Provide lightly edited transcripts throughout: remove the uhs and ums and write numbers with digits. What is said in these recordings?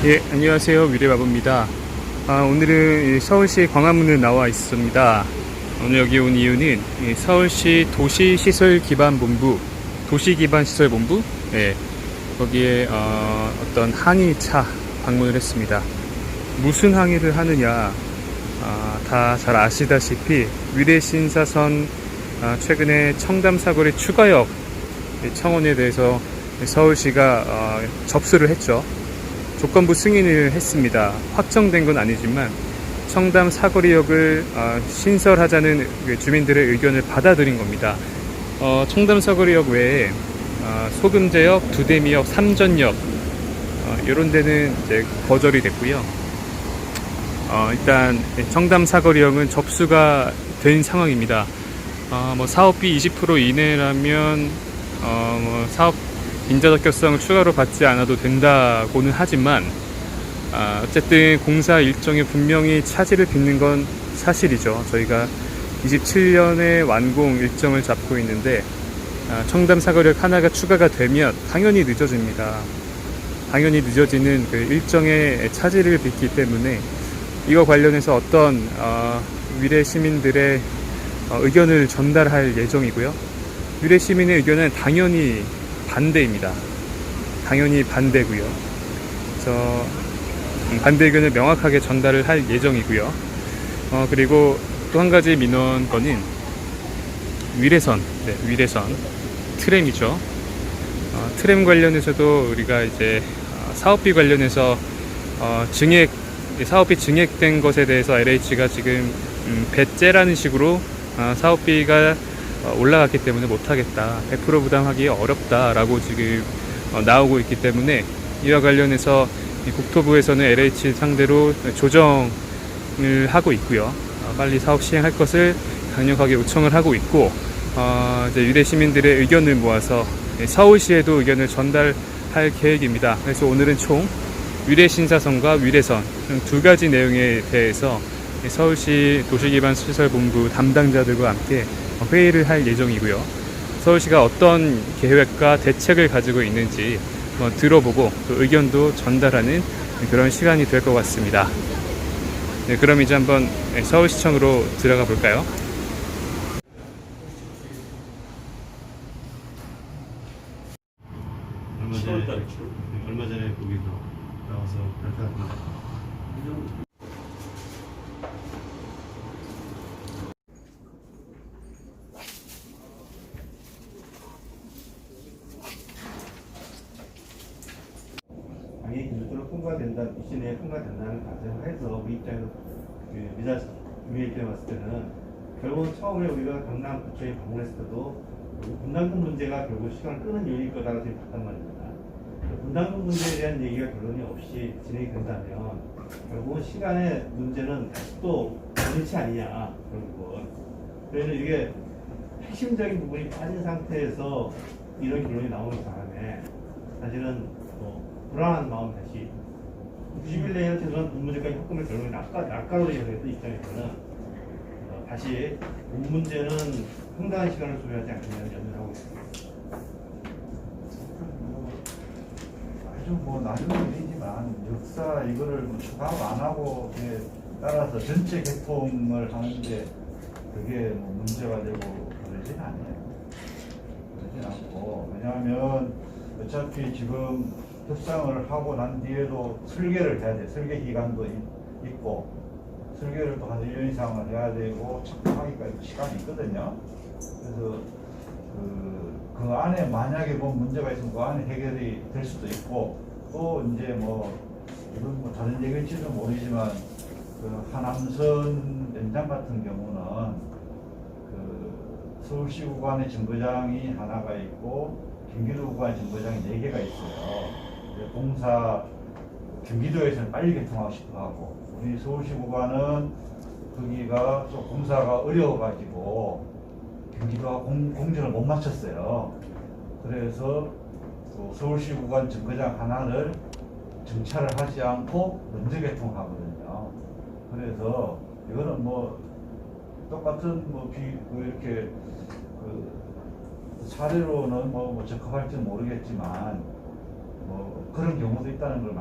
예, 안녕하세요. 미래바보입니다. 오늘은 서울시 광화문에 나와 있습니다. 오늘 여기 온 이유는 서울시 도시시설기반본부, 도시기반시설본부, 예, 거기에 어떤 항의차 방문을 했습니다. 무슨 항의를 하느냐, 다 잘 아시다시피 위례신사선 최근에 청담사거리 추가역 청원에 대해서 서울시가 접수를 했죠. 조건부 승인을 했습니다. 확정된 건 아니지만 청담 사거리역을 신설하자는 주민들의 의견을 받아들인 겁니다. 청담 사거리역 외에 소금제역, 두대미역, 삼전역 이런 데는 이제 거절이 됐고요. 일단 청담 사거리역은 접수가 된 상황입니다. 사업비 20% 이내라면 사업 인자 적격성을 추가로 받지 않아도 된다고는 하지만 어쨌든 공사 일정에 분명히 차질을 빚는 건 사실이죠. 저희가 27년에 완공 일정을 잡고 있는데 청담 사거리역 하나가 추가가 되면 당연히 늦어집니다. 당연히 늦어지는 그 일정에 차질을 빚기 때문에 이거 관련해서 어떤 위례 시민들의 의견을 전달할 예정이고요. 위례 시민의 의견은 당연히 반대입니다. 당연히 반대고요. 그래서 반대 의견을 명확하게 전달을 할 예정이고요. 그리고 또 한 가지 민원건은 위례선, 위례선 트램이죠. 트램 관련해서도 우리가 이제 사업비 관련해서 사업비 증액된 것에 대해서 LH가 지금 배째라는 식으로 사업비가 올라갔기 때문에 못하겠다, 100% 부담하기 어렵다라고 지금 나오고 있기 때문에 이와 관련해서 국토부에서는 LH 상대로 조정을 하고 있고요. 빨리 사업 시행할 것을 강력하게 요청을 하고 있고, 이제 위례 시민들의 의견을 모아서 서울시에도 의견을 전달할 계획입니다. 그래서 오늘은 총 위례 신사선과 위례선 두 가지 내용에 대해서 서울시 도시기반시설본부 담당자들과 함께 회의를 할 예정이고요. 서울시가 어떤 계획과 대책을 가지고 있는지 들어보고 또 의견도 전달하는 그런 시간이 될 것 같습니다. 네, 그럼 이제 한번 서울시청으로 들어가 볼까요? 얼마 전에 거기서 나와서 발표합니다. 당연히 기술적으로 통과된다, 미션에 통과된다는 가정을 해서 우리 입장에서 우리 입장에 봤을 때는 결국은 처음에 우리가 강남 구청에 방문했을 때도 분담금 문제가 결국 시간을 끄는 요인일 거다라고 지금 봤단 말입니다. 분담금 문제에 대한 얘기가 결론이 없이 진행이 된다면 결국은 시간의 문제는 다시 또 원치 아니냐, 결국은. 그래서 이게 핵심적인 부분이 빠진 상태에서 이런 결론이 나오는 바람에 사실은 불안한 마음 다시 90일 내에 최소한 돈 문제까지 확금을 결론이 낙가로리에서 입장에서는 다시 돈 문제는 상당한 시간을 소요하지 않겠냐는 염려를 하고 있습니다. 아주 나중에 일이지만 역사 이거를 추가하고 안 하고 따라서 전체 개통을 하는데 그게 문제가 되고 그러진 않아요. 그러진 않고, 왜냐하면 어차피 지금 협상을 하고 난 뒤에도 설계를 해야 돼. 설계 기간도 있고, 설계를 또 한 1년 이상을 해야 되고, 착공하기까지 시간이 있거든요. 그래서 그 안에 만약에 문제가 있으면 그 안에 해결이 될 수도 있고, 또 이제 이건 다른 얘기일지도 모르지만, 그 하남선 연장 같은 경우는 서울시 구간에 정거장이 하나가 있고, 경기도 구간에 정거장이 4개가 있어요. 공사, 경기도에서는 빨리 개통하고 싶어 하고, 우리 서울시 구간은 거기가 좀 공사가 어려워가지고 경기도가 공정을 못 맞췄어요. 그래서 서울시 구간 정거장 하나를 정차를 하지 않고 먼저 개통하거든요. 그래서 이거는 똑같은 이렇게 사례로는 적합할지 모르겠지만 그런 경우도 있다는 걸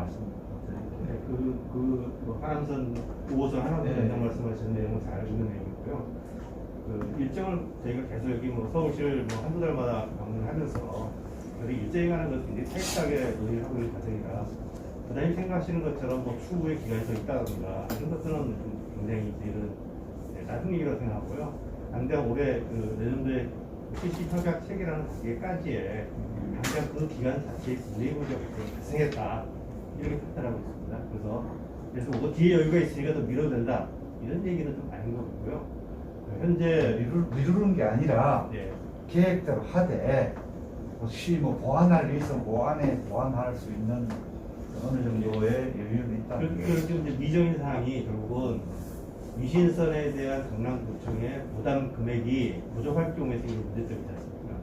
네, 뭐 하남선 5호선 하남선 네. 연장 말씀하신 내용은 잘 알고 있는 내용이고요. 그 일정을 저희가 계속 여기 뭐 서울시를 뭐 한두 달마다 방문하면서 여기 일정이 가는 것을 굉장히 타이트하게 논의를 하고 있는 과정이라 부장님 생각하시는 것처럼 뭐 추후에 기간이 더 있다든가 이런 것들은 좀 굉장히 이런 나중 얘기라고 생각하고요. 당장 올해 그 내년도에 CC 협약 체계라는 단계까지의 당장 그 기간 자체에 분리해 문제가 발생했다 이렇게 판단하고 있습니다. 그래서 뭐 뒤에 여유가 있으니까 더 미뤄도 된다 이런 얘기는 좀 아닌 것 같고요. 현재 미루는 게 아니라 네. 계획대로 하되 혹시 뭐 보완할 일 있으면 보완할 수 있는 어느 정도의 여유는 있다는 게. 그래서 이제 미정인 사항이 결국은 위신선에 대한 강남구청의 부담 금액이 부족할 경우에 생기는 문제점이지 않습니까?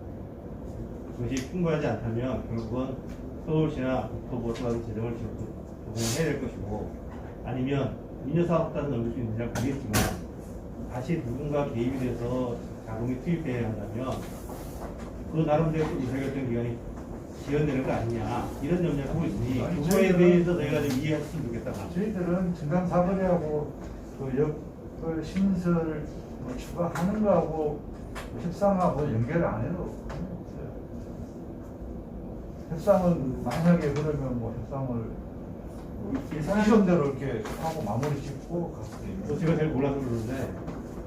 그것이 풍부하지 않다면 결국은 서울시나 국토부에서 재정을 제공해야 될 것이고 아니면 민요사업단은 넘길 수 있느냐 모르겠지만 다시 누군가 개입이 돼서 자금이 투입돼야 한다면 그 나름대로 의사결정 기관이 지연되는 거 아니냐 이런 염려를 하고 있으니 아니, 그거에 저희들은- 대해서 저희가 좀 이해했으면 좋겠다. 저희들은 중간 사거리하고 그 신설 뭐 추가하는 거하고 협상하고 연결 안 해도 없어요. 협상은 만약에 그러면 뭐 협상을 시험대로 이렇게 하고 마무리 짓고 갔을 때 제가 제일 몰라서 그러는데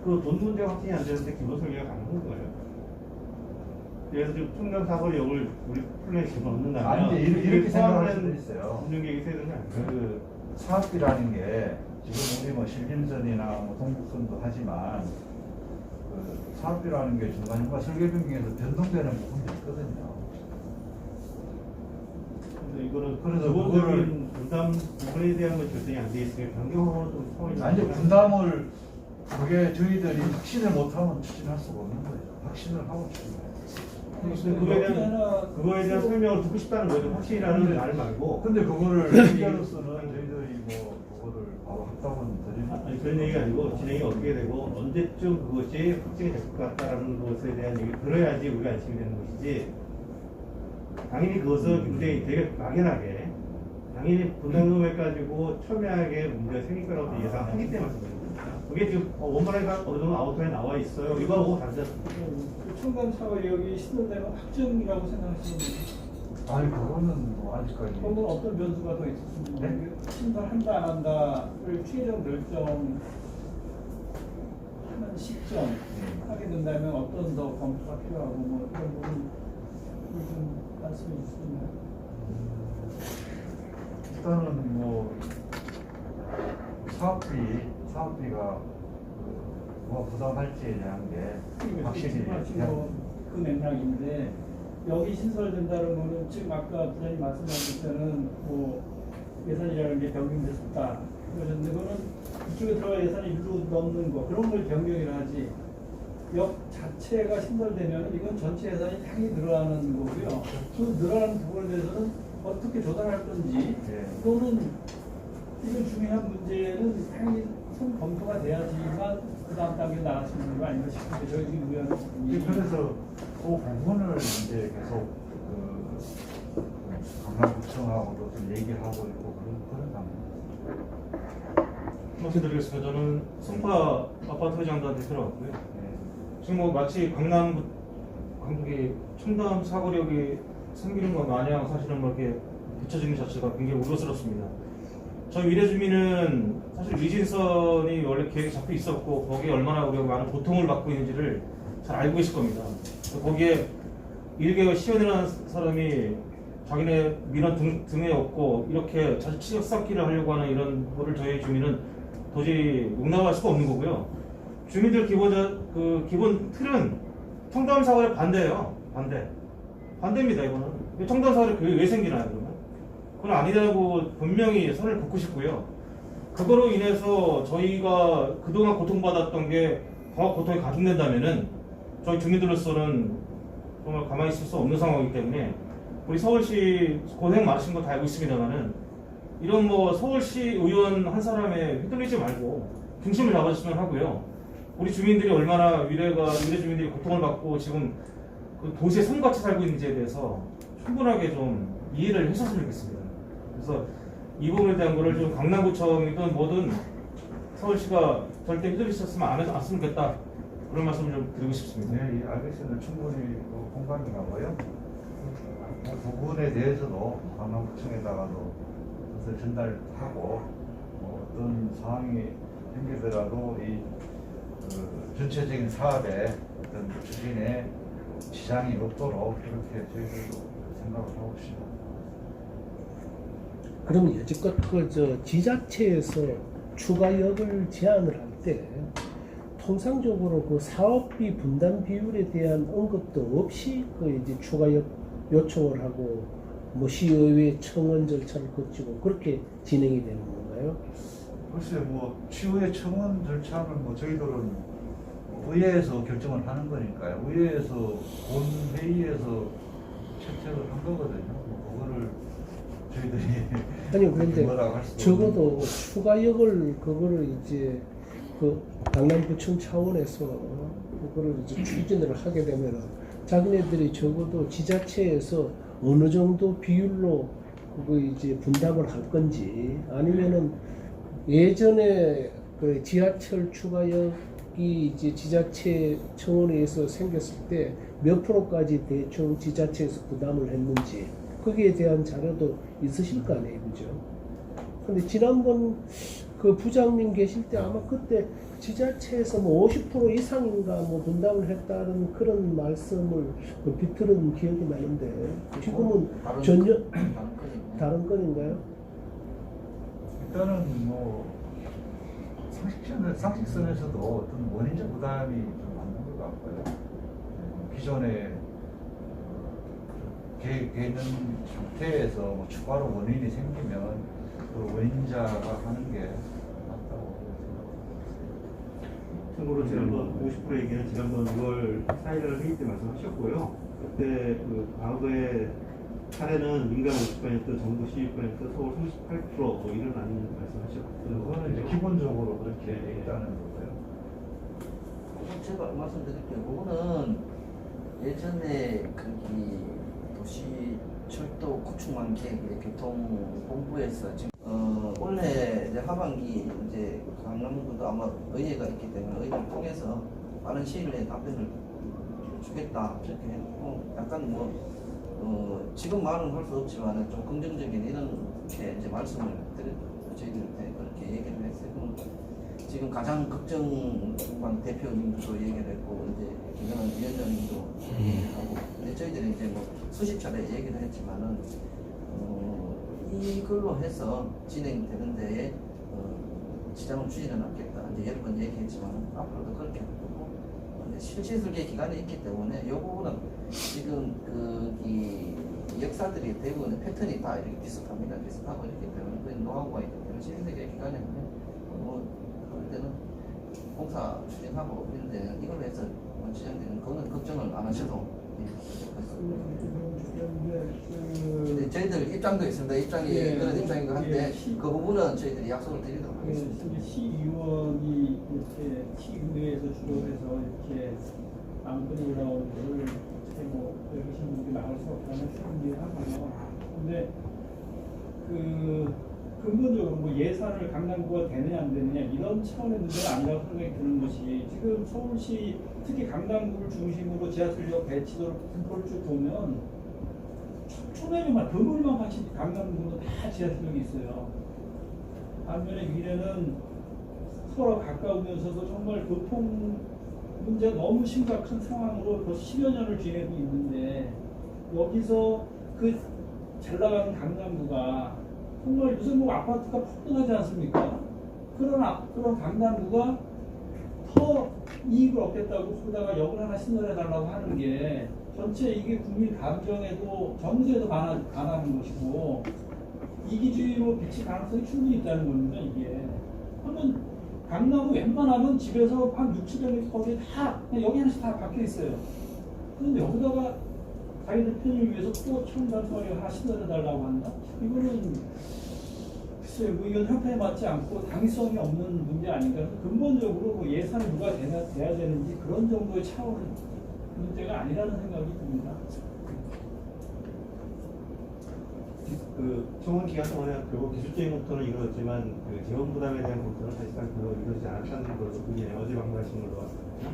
그 돈 문제가 확정이 안 되는데 기본 설계가 가능한 거예요. 그래서 지금 충남 사거리역을 우리 플랜에 집어넣는다면 아니 근데 이렇게 생각할 수도 있어요. 운전계획이 세야 되는 거 아닌가요? 그 사업비라는 게 지금 우리 뭐 신림선이나 뭐 동북선도 하지만 그 사업비라는 게 중간중간 설계 변경에서 변동되는 부분도 있거든요. 그래서 이거는 그래서 기본적인 분담 부분에 대한 건 결정이 안 돼 있으니까 변경하고는 좀 상황이 아니 이제 분담을 그게 저희들이 확신을 못하면 추진할 수가 없는 거예요. 확신을 하고 추진해요. 그거에 대한 설명을 듣고 싶다는 거죠. 확실히라는 말 말고. 근데 그거를 얘기로서는 저희들이 뭐 그거를 바로 확답은 드리는 아니 그런 얘기가 아니고 진행이 어떻게 되고 언제쯤 그것이 확정이 될 것 같다라는 것에 대한 얘기를 들어야지 우리가 안심이 되는 것이지. 당연히 그것은 굉장히 되게 막연하게 당연히 분담금액 가지고 첨예하게 문제가 생길 거라고 예상하기 때문에 그렇습니다. 그게 지금 원만하게 어느 정도 아웃라인 나와 있어요. 이거하고 다르지 않습니까? 청담 사거리역이 신설되면 확정이라고 생각하시는 거예요? 아니 그거는 뭐 아직까지 그러면 어떤 변수가 더 있었습니까? 네? 신설한다 안 한다를 최종 결정하는 시점 하게 된다면 어떤 더 검토가 필요하고 뭐 이런 부분 좀 말씀해 주시나요? 일단은 뭐 사업비가 뭐 부담할지에 대한 게 확실히 그 맥락인데 여기 신설된다는 거는 지금 아까 부장님 말씀하실 때는 뭐 예산이라는 게 변경됐다 그러셨는데 그거는 이쪽에 들어갈 예산이 일로 넘는 거 그런 걸 변경이라 하지 역 자체가 신설되면 이건 전체 예산이 당연히 늘어나는 거고요. 그 늘어나는 부분에 대해서는 어떻게 조달할 건지 또는 이건 중요한 문제는 당연히 선 검토가 돼야지만 그 다음 단계 나갈 수 있는 거 아닌가 싶은데 저희 지금 의원님 그래서 그 부분을 이제 계속 강남구청하고도 좀 얘기를 하고 있고 그런 상황입니다. 말씀드리겠습니다. 저는 송파 아파트 회장단 대표라고요. 지금 뭐 마치 강북이 청담 사거리역이 생기는 것 마냥 사실은 뭐 이렇게 비춰지는 자체가 굉장히 우려스럽습니다. 저희 미래 주민은 사실 위진선이 원래 계획이 잡혀 있었고 거기에 얼마나 우리가 많은 고통을 받고 있는지를 잘 알고 계실 겁니다. 거기에 일개월 시연이라는 사람이 자기네 민원 등에 업고 이렇게 자칫 치적 쌓기를 하려고 하는 이런 거를 저희 주민은 도저히 용납할 수가 없는 거고요. 주민들 기본 틀은 청담 사거리 반대예요. 반대입니다. 이거는 청담 사거리 그게 왜 생기나요? 그러면 그건 아니라고 분명히 선을 긋고 싶고요. 그거로 인해서 저희가 그동안 고통받았던 게 더 고통이 가중된다면은 저희 주민들로서는 정말 가만히 있을 수 없는 상황이기 때문에 우리 서울시 고생 많으신 거 다 알고 있습니다만은 이런 뭐 서울시 의원 한 사람에 휘둘리지 말고 중심을 잡아주시면 하고요. 우리 주민들이 얼마나 미래 주민들이 고통을 받고 지금 그 도시에 삶같이 살고 있는지에 대해서 충분하게 좀 이해를 해줬으면 좋겠습니다. 그래서 이 부분에 대한 거를 좀 강남구청이든 뭐든 서울시가 절대 휘둘리셨으면 안 했으면 좋겠다. 그런 말씀을 좀 드리고 싶습니다. 네, 이 아저씨는 충분히 공감이 가고요. 그 부분에 대해서도 강남구청에다가도 그것을 전달하고 어떤 상황이 생기더라도 이 전체적인 사업에 어떤 추진에 지장이 없도록 그렇게 저희들도 생각을 하고 있습니다. 그러면 여지껏 지자체에서 추가역을 제안을 할 때 통상적으로 그 사업비 분담 비율에 대한 언급도 없이 이제 추가역 요청을 하고 뭐 시의회 청원 절차를 거치고 그렇게 진행이 되는 건가요? 글쎄 취의회 청원 절차는 저희들은 의회에서 결정을 하는 거니까요. 의회에서 본회의에서 채택을 한 거거든요. 그거를 저희들이 아니요, 그런데 뭐라고 할 수도 적어도 추가역을 그거를 이제 그 강남구청 차원에서 그거를 이제 추진을 하게 되면은 자기네들이 적어도 지자체에서 어느 정도 비율로 그거 이제 분담을 할 건지 아니면은 예전에 그 지하철 추가역이 이제 지자체 청원에서 생겼을 때 몇 프로까지 대충 지자체에서 부담을 했는지 거기에 대한 자료도 있으실 거 아니에요, 그죠? 근데 지난번 그 부장님 계실 때 아마 그때 지자체에서 50% 이상인가 분담을 했다는 그런 말씀을 비틀은 기억이 나는데 지금은 전혀 다른 건인가요? 일단은 상식선에서도 어떤 원인적 부담이 좀 맞는 것 같고요. 기존에 계획되어 있는 상태에서 추가로 원인이 생기면 그 원인자가 하는 게 맞다고 생각합니다. 참고로 지난번 50% 얘기는 지난번 6월 4일 회의 때 말씀하셨고요. 그때 그 과거에 사례는 민간 50%, 정부 12%, 서울 38% 이런 말씀하셨고 그거는 이제 기본적으로 그렇게 있다는 거고요. 제가 말씀드릴게요. 그거는 예전에 거기 도시 철도 구축망 계획 교통본부에서 지금 올해 이제 하반기 이제 강남구도 아마 의회가 있기 때문에 의회를 통해서 빠른 시일 내에 답변을 주겠다 이렇게 했고 약간 지금 말은 할 수 없지만 좀 긍정적인 이렇게 이제 말씀을 저희들한테 그렇게 얘기를 했어요. 지금 가장 걱정방 대표님도 얘기를 했고 이제 김영환 위원장님도 얘기를 하고 근데 저희들이 이제 수십 차례 얘기를 했지만은 이걸로 해서 진행되는 데에 지장을 주지는 않겠다. 이제 여러 번 얘기했지만 앞으로도 그렇게 할 거고 실질설계 기간이 있기 때문에 이 부분은 지금 이 역사들이 대부분 패턴이 다 이렇게 비슷합니다. 비슷하고 있기 때문에 그 노하우가 있기 때문에 실질설계 기간에 그럴 때는 공사 추진하고 이런 데는 이걸로 해서 지정되는 그거는 걱정을 안 하셔도 네, 저희들 입장도 있습니다. 입장이 그런 입장이고 한데 그 부분은 저희들이 약속을 드리도록 하겠습니다. 시의원이 이렇게 시의회에서 주로 해서 이렇게 안건이 올라오는 거를 여기 계신 분들이 막을 수 없다는 생각을 하고요. 근데 근본적으로 예산을 강남구가 되느냐 안 되느냐 이런 차원의 문제가 아니라고 생각이 드는 것이 지금 서울시 특히 강남구를 중심으로 지하철역 배치도로 등포를 쭉 보면 초면에만 드물만 같이 강남구도 다 지하철역이 있어요. 반면에 위례는 서로 가까우면서도 정말 교통 문제가 너무 심각한 상황으로 벌써 10여 년을 지내고 있는데 여기서 그 잘 나가는 강남구가 정말 요새 아파트가 폭등하지 않습니까? 그런 강남구가 더 이익을 얻겠다고 그러다가 역을 하나 신설해달라고 하는 게 전체 이게 국민 감정에도 정서에도 반하는 것이고 이기주의로 비칠 가능성이 충분히 있다는 겁니다. 이게 한번 강남구 웬만하면 집에서 한 6,700m 거리에 다 그냥 여기 하나씩 다 박혀 있어요. 그런데 여기다가 자기들 편의를 위해서 또 첨단거리를 하나 신설해달라고 한다? 이거는 글쎄요, 이건 협회에 맞지 않고 당위성이 없는 문제 아닌가. 근본적으로 예산이 누가 돼야 되는지 그런 정도의 차원의 문제가 아니라는 생각이 듭니다. 그 청원 기간 동안에 결국 기술적인 검토는 이루어졌지만 그 지원 부담에 대한 검토는 사실상 별로 이루어지지 않았다는 걸로 그게 어제 방문하신 걸로 왔거든요.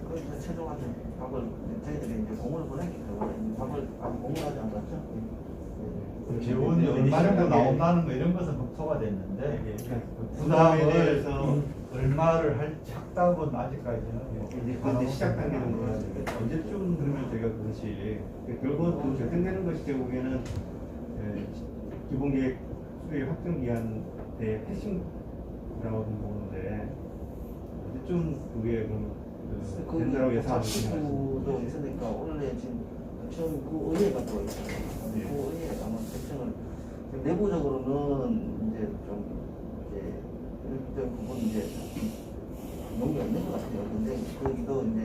그 이제 최종하는 답을 저희들이 이제 공문을 보냈기 때문에 답을 공문하지 않았죠. 재원이 얼마 정도 나온다는 거 이런 것은 검토가 됐는데 그러니까 부담에 부담에 대해서 대해서 얼마를 할지 확답은 아직까지는 뭐 이제 시작 단계는 거라 언제쯤 그러면 저희가 그것이 결국은 그 결정되는 것이 제 보기에는 기본계획 수립 확정 기한 의 핵심이라고 보는데 언제쯤 그게 그럼 된다고 예상하고 자치구도 있으니까 원래 지금 그 의회가 또 있어요. 그 네. 의회가 아마 결정을 내부적으로는 이제 좀 이제 이런 부분 이제 용의가 있는 것 같아요. 근데 거기도 이제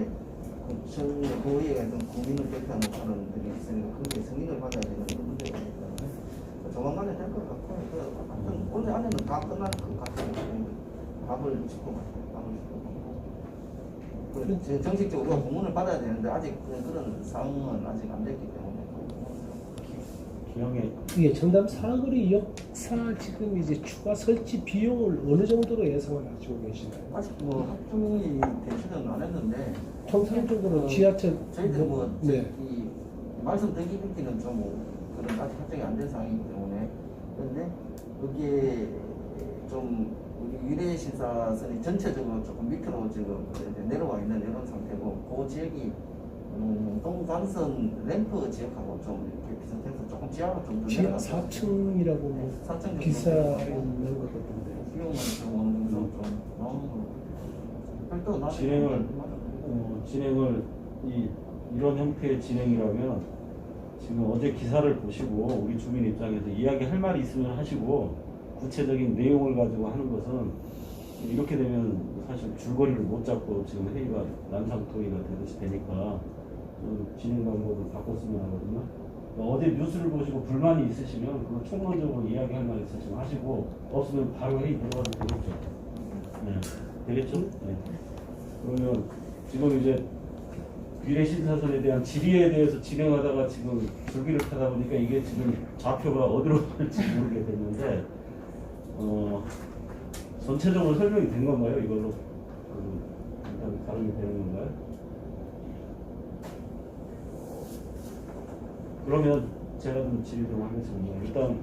그 의회가 좀 국민을 대표하는 사람들이 있으니까 그게 승인을 받아야 되는 문제가 있기 때문에 조만간에 될 것 같고 하여튼 오늘 안에는 다 끝날 것 같아요. 답을 짚고 정식적으로 우리가 공문을 받아야 되는데 아직 그런 상황은 아직 안 됐기 때문에 기왕에 이게 청담 사거리 역사 지금 이제 추가 설치 비용을 어느 정도로 예상을 하시고 계시나요? 아직 뭐 합동이 대출은 안 했는데 통상적으로 지하철 저희들 뭐 네. 이 말씀드리기는 좀 그런 아직 확정이 안 된 상황이기 때문에 그런데 그게 좀 우리 위례 신사선이 전체적으로 조금 밑으로 지금 이제 내려와 있는 이런 상태고 그 지역이 동강선 램프 지역하고 좀 이렇게 비슷해서 조금 지하로 좀더 지하 내려가서 4층이라고 뭐 4층 정도 기사 있는 것 같은데. 비용은 좀 어느 정도 좀 나오는 거 별도 나중에 진행을 이런 형태의 진행이라면 지금 어제 기사를 보시고 우리 주민 입장에서 이야기할 말이 있으면 하시고 구체적인 내용을 가지고 하는 것은 이렇게 되면 사실 줄거리를 못 잡고 지금 회의가 난상토의가 되듯이 되니까 좀 진행 방법을 바꿨으면 하거든요. 어제 뉴스를 보시고 불만이 있으시면 그거 총론적으로 이야기할 말 있으시면 하시고 없으면 바로 회의 들어가도 되겠죠. 네. 되겠죠? 네. 그러면 지금 이제 위례 신사선에 대한 질의에 대해서 진행하다가 지금 줄기를 타다 보니까 이게 지금 좌표가 어디로 갈지 모르게 됐는데 전체적으로 설명이 된 건가요? 이걸로 일단 다름이 되는 건가요? 그러면 제가 좀 질의 좀 하겠습니다. 일단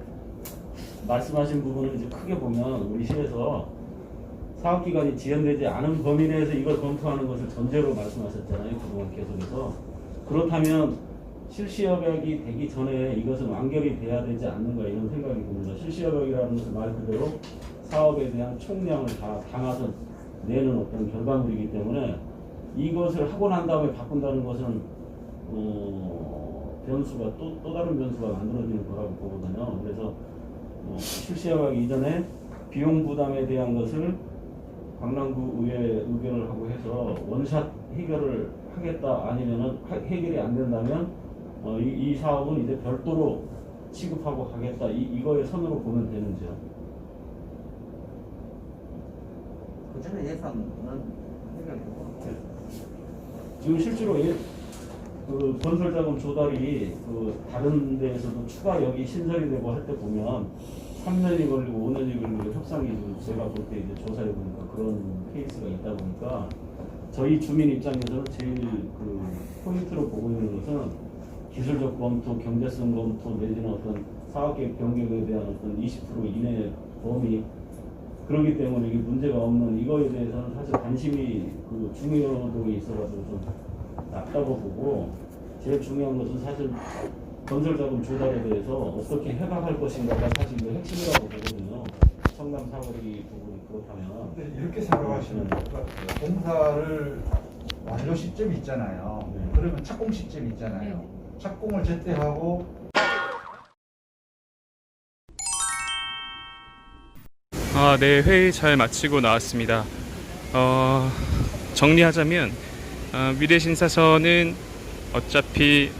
말씀하신 부분을 이제 크게 보면 우리 시에서 사업기간이 지연되지 않은 범위 내에서 이걸 검토하는 것을 전제로 말씀하셨잖아요. 그동안 계속해서. 그렇다면 실시협약이 되기 전에 이것은 완결이 돼야 되지 않는가 이런 생각이 듭니다. 실시협약이라는 것은 말 그대로 사업에 대한 총량을 다 담아서 내는 어떤 결과물이기 때문에 이것을 하고 난 다음에 바꾼다는 것은 변수가 또 다른 변수가 만들어지는 거라고 보거든요. 그래서 실시협약 이전에 비용 부담에 대한 것을 강남구 의회 의견을 하고 해서 원샷 해결을 하겠다 아니면은 해결이 안 된다면 이 사업은 이제 별도로 취급하고 가겠다 이거의 선으로 보면 되는지요. 그 전에 예산은 해결되고 지금 실제로 그 건설자금 조달이 그 다른 데에서도 추가 여기 신설이 되고 할 때 보면 3년이 걸리고 5년이 걸리고 협상이 제가 볼 때 이제 조사해 보니까 그런 케이스가 있다 보니까 저희 주민 입장에서는 제일 그 포인트로 보고 있는 것은 기술적 검토, 경제성 검토 내지는 어떤 사업계획 변경에 대한 어떤 20% 이내 범위 그렇기 때문에 이게 문제가 없는 이거에 대해서는 사실 관심이 그 중요도에 있어가지고 좀 낮다고 보고 제일 중요한 것은 사실 건설자금 조달에 대해서 어떻게 해박할 것인가가 사실 이게 핵심이라고 보거든요. 청담 사거리 부분이 그렇다면. 근데 이렇게 생각하시면 될 것 같아요. 공사를 완료 시점이 있잖아요. 네. 그러면 착공 시점이 있잖아요. 착공을 제때하고 네, 회의 잘 마치고 나왔습니다. 정리하자면 미래 신사선은 어차피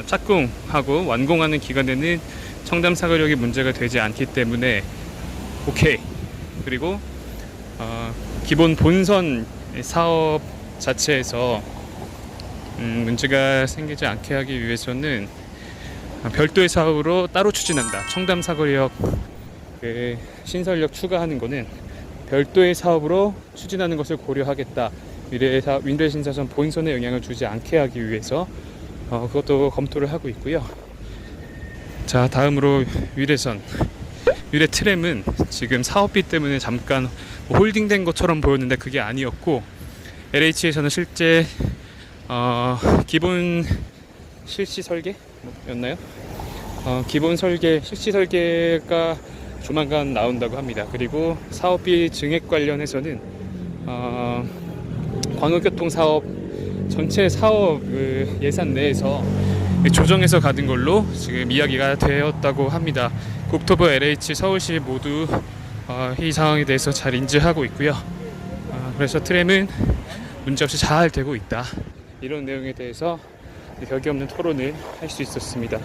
착공하고 완공하는 기간에는 청담 사거리역이 문제가 되지 않기 때문에 오케이. 그리고 기본 본선 사업 자체에서 문제가 생기지 않게 하기 위해서는 별도의 사업으로 따로 추진한다. 청담 사거리역 신설역 추가하는 거는 별도의 사업으로 추진하는 것을 고려하겠다. 위례신사선 본선에 영향을 주지 않게 하기 위해서 그것도 검토를 하고 있고요. 자, 다음으로 위례선. 위례 트램은 지금 사업비 때문에 잠깐 홀딩된 것처럼 보였는데 그게 아니었고, LH에서는 실제 기본 실시 설계였나요? 기본 설계, 실시 설계가 조만간 나온다고 합니다. 그리고 사업비 증액 관련해서는 광역교통 사업 전체 사업 예산 내에서 조정해서 가는 걸로 지금 이야기가 되었다고 합니다. 국토부, LH, 서울시 모두 이 상황에 대해서 잘 인지하고 있고요. 그래서 트램은 문제없이 잘 되고 있다. 이런 내용에 대해서 벽이 없는 토론을 할 수 있었습니다.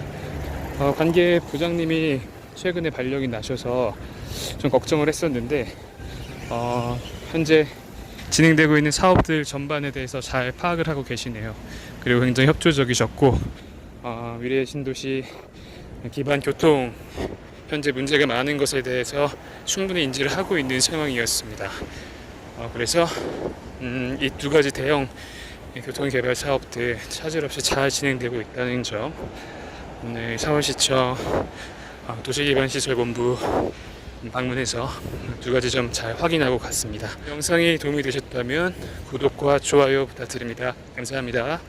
관계 부장님이 최근에 발령이 나셔서 좀 걱정을 했었는데 현재 진행되고 있는 사업들 전반에 대해서 잘 파악을 하고 계시네요. 그리고 굉장히 협조적이셨고 위례 신도시 기반 교통 현재 문제가 많은 것에 대해서 충분히 인지를 하고 있는 상황이었습니다. 그래서 이 두 가지 대형 교통개발 사업들 차질 없이 잘 진행되고 있다는 점, 오늘 서울시청 도시기반시설본부 방문해서 두 가지 점 잘 확인하고 갔습니다. 영상이 도움이 되셨다면 구독과 좋아요 부탁드립니다. 감사합니다.